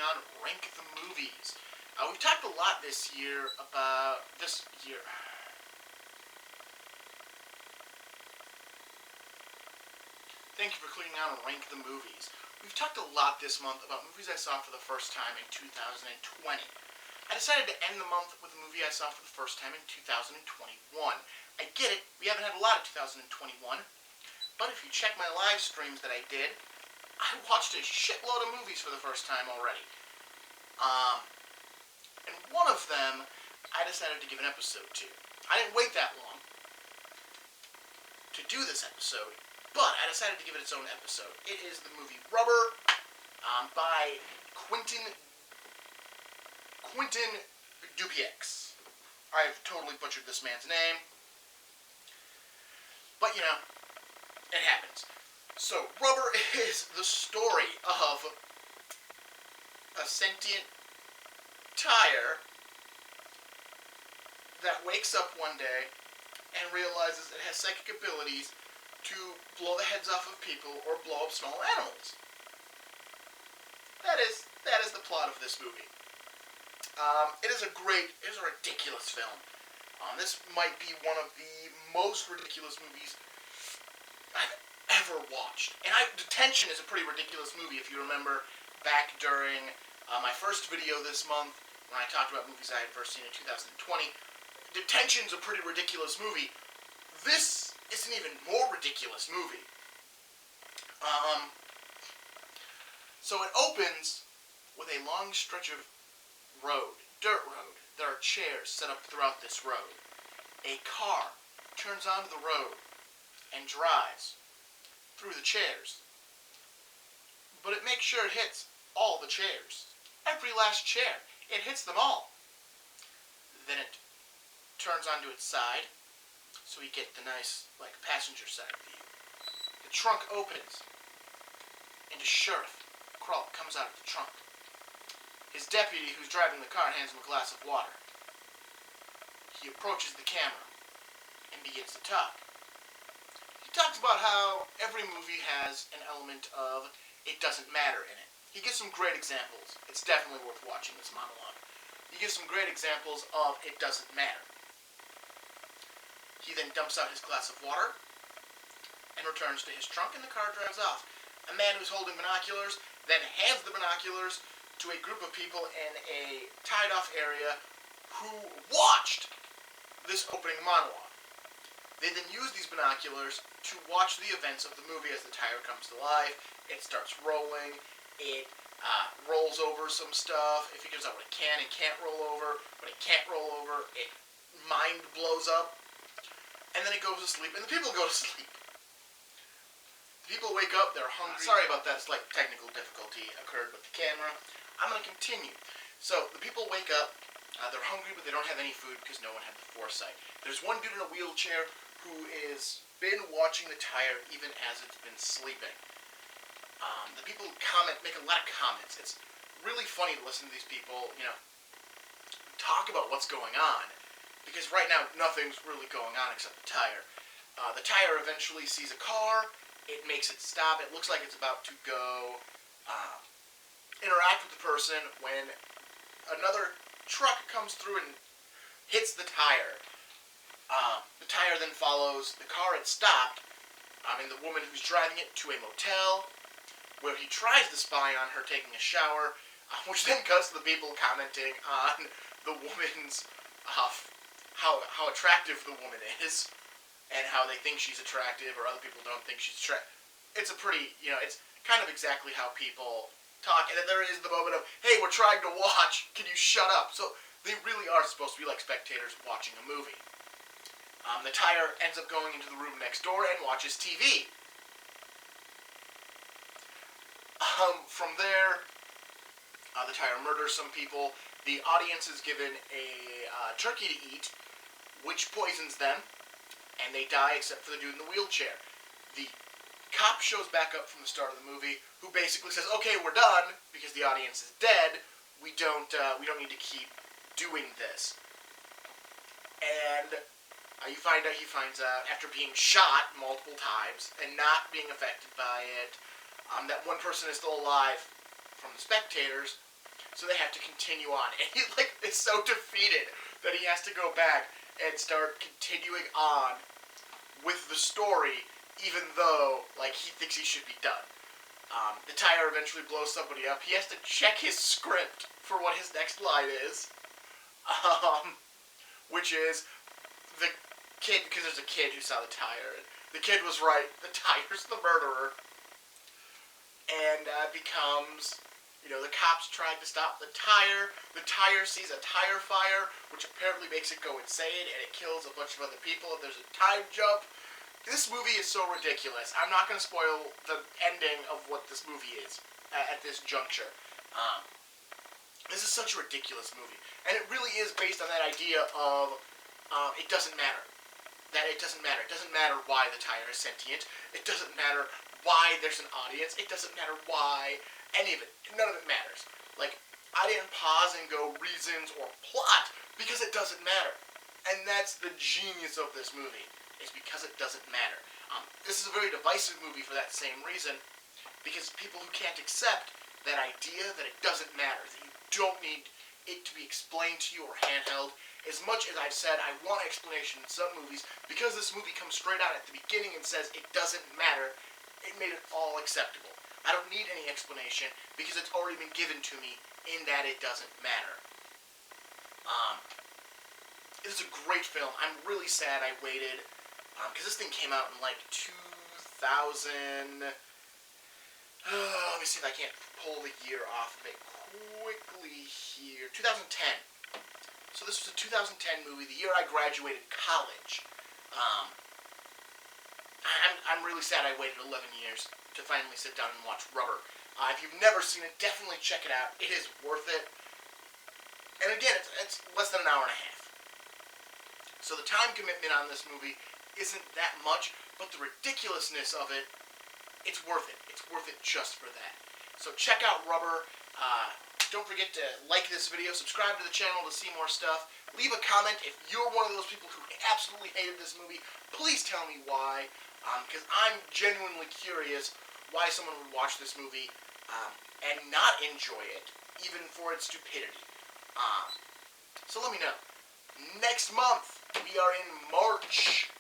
on Rank the Movies. We've talked a lot this year about Thank you for clicking on Rank the Movies. We've talked a lot this month about movies I saw for the first time in 2020. I decided to end the month with a movie I saw for the first time in 2021. I get it, we haven't had a lot of 2021, but if you check my live streams that I did, I watched a shitload of movies for the first time already. And one of them I decided to give an episode to. I didn't wait that long to do this episode, but I decided to give it its own episode. It is the movie Rubber by Quentin Dupieux. I've totally butchered this man's name, but you know, it happens. So, Rubber is the story of a sentient tire that wakes up one day and realizes it has psychic abilities to blow the heads off of people or blow up small animals. That is the plot of this movie. It is a ridiculous film. This might be one of the most ridiculous movies I've ever watched. And Detention is a pretty ridiculous movie, if you remember back during my first video this month when I talked about movies I had first seen in 2020. Detention's a pretty ridiculous movie. This is an even more ridiculous movie. So it opens with a long stretch of road, dirt road. There are chairs set up throughout this road. A car turns onto the road and drives through the chairs. But it makes sure it hits all the chairs. Every last chair. It hits them all. Then it turns onto its side, so you get the nice, passenger side view. The trunk opens, and a sheriff comes out of the trunk. His deputy, who's driving the car, hands him a glass of water. He approaches the camera and begins to talk. He talks about how every movie has an element of it doesn't matter in it. He gives some great examples. It's definitely worth watching this monologue. He gives some great examples of it doesn't matter. He then dumps out his glass of water and returns to his trunk, and the car drives off. A man who's holding binoculars then hands the binoculars to a group of people in a tied-off area who watched this opening monologue. They then use these binoculars to watch the events of the movie as the tire comes to life. It starts rolling. It rolls over some stuff. It figures out what it can and can't roll over. When it can't roll over, it mind blows up. And then it goes to sleep, and the people go to sleep. The people wake up, they're hungry. Sorry about that, slight technical difficulty occurred with the camera. I'm going to continue. So, the people wake up, they're hungry, but they don't have any food because no one had the foresight. There's one dude in a wheelchair who has been watching the tire even as it's been sleeping. The people make a lot of comments. It's really funny to listen to these people, talk about what's going on. Because right now, nothing's really going on except the tire. The tire eventually sees a car. It makes it stop. It looks like it's about to go interact with the person when another truck comes through and hits the tire. The tire then follows the car it stopped, and the woman who's driving it, to a motel, where he tries to spy on her taking a shower, which then cuts to the people commenting on the woman's how attractive the woman is, and how they think she's attractive, or other people don't think she's attractive. It's a pretty, it's kind of exactly how people talk. And then there is the moment of, hey, we're trying to watch, can you shut up? So they really are supposed to be like spectators watching a movie. The tire ends up going into the room next door and watches TV. From there, the tire murders some people. The audience is given a turkey to eat, which poisons them, and they die except for the dude in the wheelchair. The cop shows back up from the start of the movie, who basically says, "Okay, we're done because the audience is dead. We don't need to keep doing this." And he finds out after being shot multiple times and not being affected by it, that one person is still alive from the spectators, so they have to continue on. And he like is so defeated that he has to go back and start continuing on with the story, even though like he thinks he should be done. The tire eventually blows somebody up. He has to check his script for what his next line is, which is the kid, because there's a kid who saw the tire. And the kid was right. The tire's the murderer. And becomes, the cops tried to stop the tire. The tire sees a tire fire, which apparently makes it go insane, and it kills a bunch of other people. And there's a time jump. This movie is so ridiculous. I'm not going to spoil the ending of what this movie is at this juncture. This is such a ridiculous movie. And it really is based on that idea of it doesn't matter. That it doesn't matter. It doesn't matter why the tire is sentient. It doesn't matter why there's an audience. It doesn't matter why any of it. None of it matters. Like, I didn't pause and go reasons or plot because it doesn't matter. And that's the genius of this movie. Is because it doesn't matter. This is a very divisive movie for that same reason, because people who can't accept that idea that it doesn't matter, that you don't need it to be explained to you or handheld. As much as I've said I want explanation in some movies, because this movie comes straight out at the beginning and says it doesn't matter, it made it all acceptable. I don't need any explanation because it's already been given to me in that it doesn't matter. It's a great film. I'm really sad I waited. Because this thing came out in like 2000. Let me see if I can't pull the year off of it quickly here. 2010. So this was a 2010 movie, the year I graduated college. I'm really sad I waited 11 years to finally sit down and watch Rubber. If you've never seen it, definitely check it out. It is worth it. And again, it's less than an hour and a half. So the time commitment on this movie isn't that much, but the ridiculousness of it, it's worth it. It's worth it just for that. So check out Rubber. Don't forget to like this video, subscribe to the channel to see more stuff. Leave a comment if you're one of those people who absolutely hated this movie. Please tell me why, because I'm genuinely curious why someone would watch this movie and not enjoy it, even for its stupidity. So let me know. Next month, we are in March.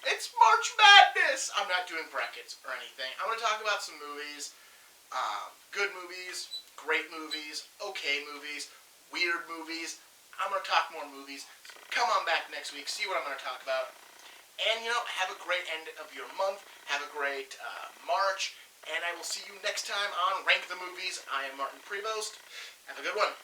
It's March Madness! I'm not doing brackets or anything. I'm going to talk about some movies. Good movies, great movies, okay movies, weird movies. I'm going to talk more movies. So come on back next week, see what I'm going to talk about. And, have a great end of your month. Have a great March. And I will see you next time on Rank the Movies. I am Martin Prevost. Have a good one.